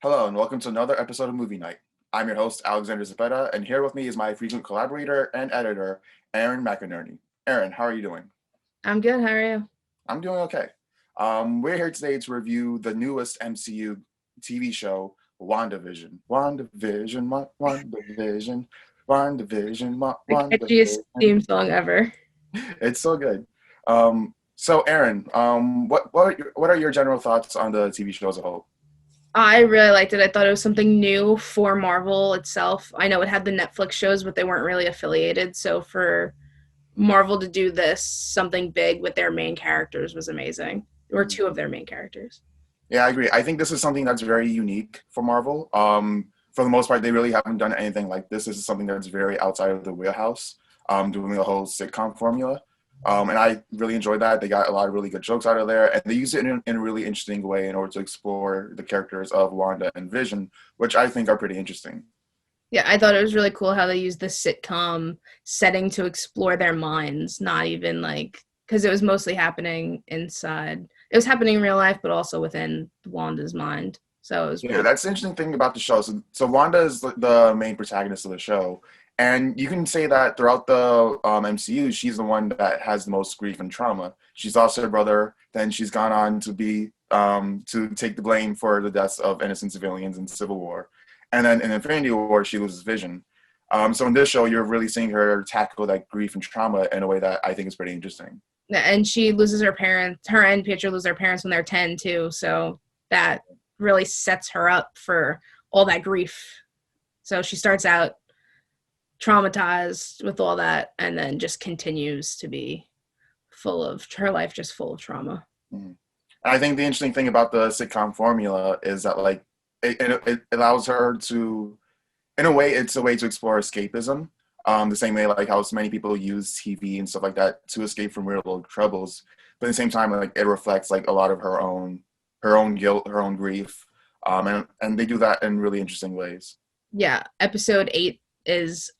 Hello, and welcome to another episode of Movie Night. I'm your host, Alexander Zapeta, and here with me is my frequent collaborator and editor, Erin McInerney. Erin, how are you doing? I'm good. How are you? I'm doing okay. We're here today to review the newest MCU TV show, WandaVision. WandaVision, The catchiest WandaVision. theme song ever. It's so good. So Erin, what are your general thoughts on the TV show as a whole? I really liked it. I thought it was something new for Marvel itself. I know it had the Netflix shows, but they weren't really affiliated. So for Marvel to do this, something big with their main characters was amazing. Or two of their main characters. Yeah, I agree. I think this is something that's very unique for Marvel. For the most part, they really haven't done anything like this. This is something that's very outside of the wheelhouse, doing the whole sitcom formula. And I really enjoyed that. They got a lot of really good jokes out of there, and they used it in a really interesting way in order to explore the characters of Wanda and Vision, which I think are pretty interesting. Yeah, I thought it was really cool how they used the sitcom setting to explore their minds, not even like, because it was mostly happening inside. It was happening in real life, but also within Wanda's mind. So it was Yeah, pretty. that's the interesting thing about the show. So Wanda is the main protagonist of the show, and you can say that throughout the MCU, she's the one that has the most grief and trauma. She's lost her brother, then she's gone on to be to take the blame for the deaths of innocent civilians in Civil War, and then in Infinity War, she loses Vision. So in this show, you're really seeing her tackle that grief and trauma in a way that I think is pretty interesting. And she loses her parents. Her and Pietro lose their parents when they're 10 too. So that really sets her up for all that grief. So she starts out traumatized with all that, and then just continues to be full of her life, just full of trauma. Mhm. I think the interesting thing about the sitcom formula is that like it allows her to, in a way, it's a way to explore escapism. The same way like how so many people use TV and stuff like that to escape from real world troubles, but at the same time like it reflects like a lot of her own guilt, her own grief, and they do that in really interesting ways. Yeah, episode 8 is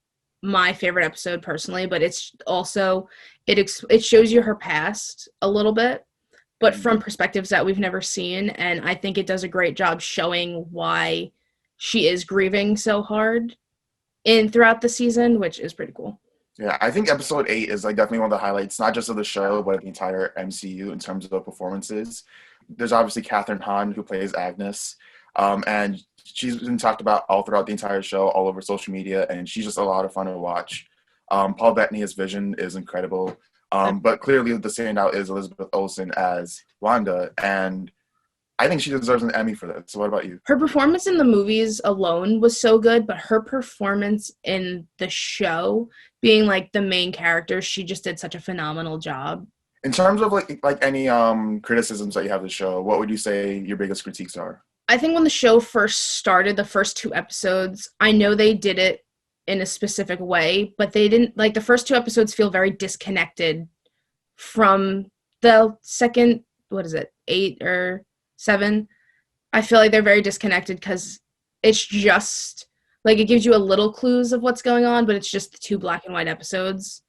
my favorite episode personally, but it's also it shows you her past a little bit, but Mhm. from perspectives that we've never seen, and I think it does a great job showing why she is grieving so hard in throughout the season, which is pretty cool. Yeah, I think episode 8 is like definitely one of the highlights, not just of the show, but of the entire MCU in terms of the performances. There's obviously Catherine Hahn who plays Agnes, and she's been talked about all throughout the entire show, all over social media, and she's just a lot of fun to watch. Paul Bettany as Vision is incredible, but clearly the standout is Elizabeth Olsen as Wanda, and I think she deserves an Emmy for that. So what about you? Her performance in the movies alone was so good, but her performance in the show, being like the main character, she just did such a phenomenal job. In terms of like any criticisms that you have of the show, what would you say your biggest critiques are? I think when the show first started, the first two episodes, I know they did it in a specific way, but they didn't, like, the first two episodes feel very disconnected from the second, what is it, 8 or 7. I feel like they're very disconnected because it's just like it gives you a little clues of what's going on, but it's just the two black and white episodes.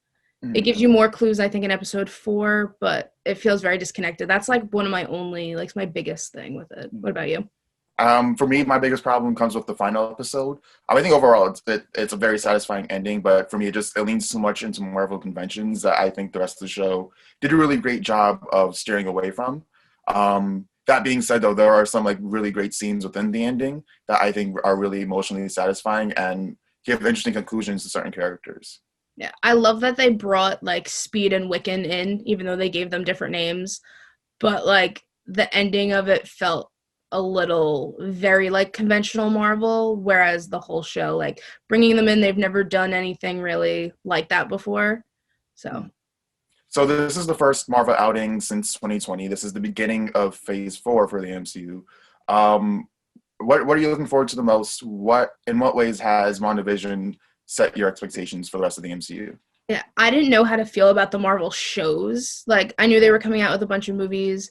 It Mhm. gives you more clues, I think, in episode 4, but it feels very disconnected. That's like one of my only, like, my biggest thing with it. What about you? For me, my biggest problem comes with the final episode. I think overall it's a very satisfying ending, but for me, it leans too much into Marvel conventions that I think the rest of the show did a really great job of steering away from. That being said, though, there are some like really great scenes within the ending that I think are really emotionally satisfying and give interesting conclusions to certain characters. Yeah, I love that they brought like Speed and Wiccan in, even though they gave them different names. But like the ending of it felt a little very like conventional Marvel, whereas the whole show, like bringing them in, they've never done anything really like that before. So So this is the first Marvel outing since 2020. This is the beginning of Phase 4 for the MCU. Um, what are you looking forward to the most? In what ways has WandaVision set your expectations for the rest of the MCU? yeah, I didn't know how to feel about the Marvel shows. Like I knew they were coming out with a bunch of movies.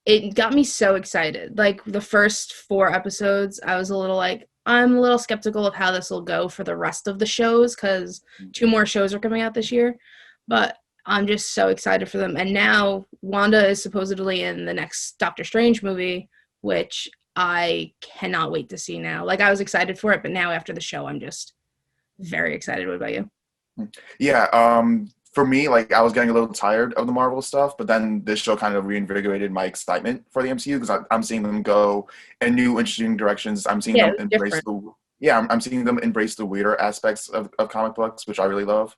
It got me so excited. Like the first 4 episodes, I was a little like, I'm a little skeptical of how this will go for the rest of the shows because 2 more shows are coming out this year. But I'm just so excited for them. And now Wanda is supposedly in the next Doctor Strange movie, which I cannot wait to see now. Like, I was excited for it, but now after the show, I'm just very excited. What about you? Yeah, for me, like I was getting a little tired of the Marvel stuff, but then this show kind of reinvigorated my excitement for the MCU because I'm seeing them go in new, interesting directions. I'm seeing Yeah, it them was embrace different. the I'm seeing them embrace the weirder aspects of comic books, which I really love.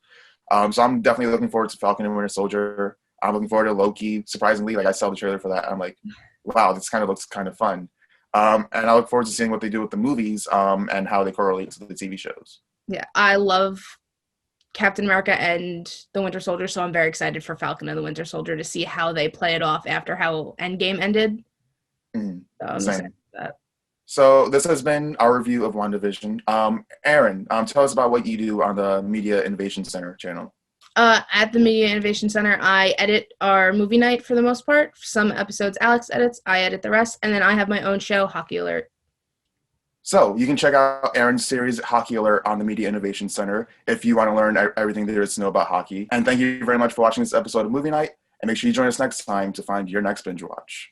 So I'm definitely looking forward to Falcon and Winter Soldier. I'm looking forward to Loki. Surprisingly, like I saw the trailer for that, I'm like, wow, this kind of looks kind of fun. And I look forward to seeing what they do with the movies and how they correlate to the TV shows. Yeah, I love Captain America and the Winter Soldier, so I'm very excited for Falcon and the Winter Soldier to see how they play it off after how Endgame ended. Mhm. So I'm excited Same. for that. So this has been our review of WandaVision. Erin, tell us about what you do on the Media Innovation Center channel. At the Media Innovation Center, I edit our movie night for the most part. Some episodes Alex edits, I edit the rest, and then I have my own show, Hockey Alert. So you can check out Erin's series Hockey Alert on the Media Innovation Center if you want to learn everything there is to know about hockey. And thank you very much for watching this episode of Movie Night. And make sure you join us next time to find your next binge watch.